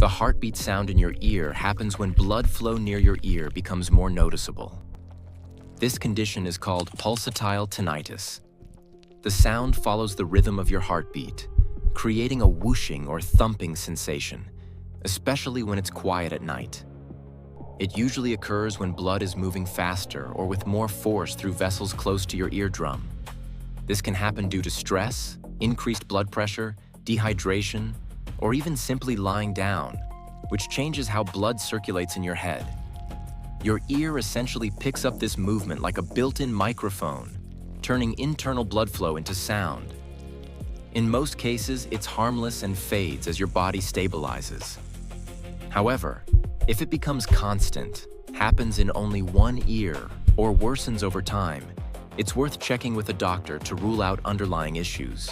The heartbeat sound in your ear happens when blood flow near your ear becomes more noticeable. This condition is called pulsatile tinnitus. The sound follows the rhythm of your heartbeat, creating a whooshing or thumping sensation, especially when it's quiet at night. It usually occurs when blood is moving faster or with more force through vessels close to your eardrum. This can happen due to stress, increased blood pressure, dehydration, or even simply lying down, which changes how blood circulates in your head. Your ear essentially picks up this movement like a built-in microphone, turning internal blood flow into sound. In most cases, it's harmless and fades as your body stabilizes. However, if it becomes constant, happens in only one ear, or worsens over time, it's worth checking with a doctor to rule out underlying issues.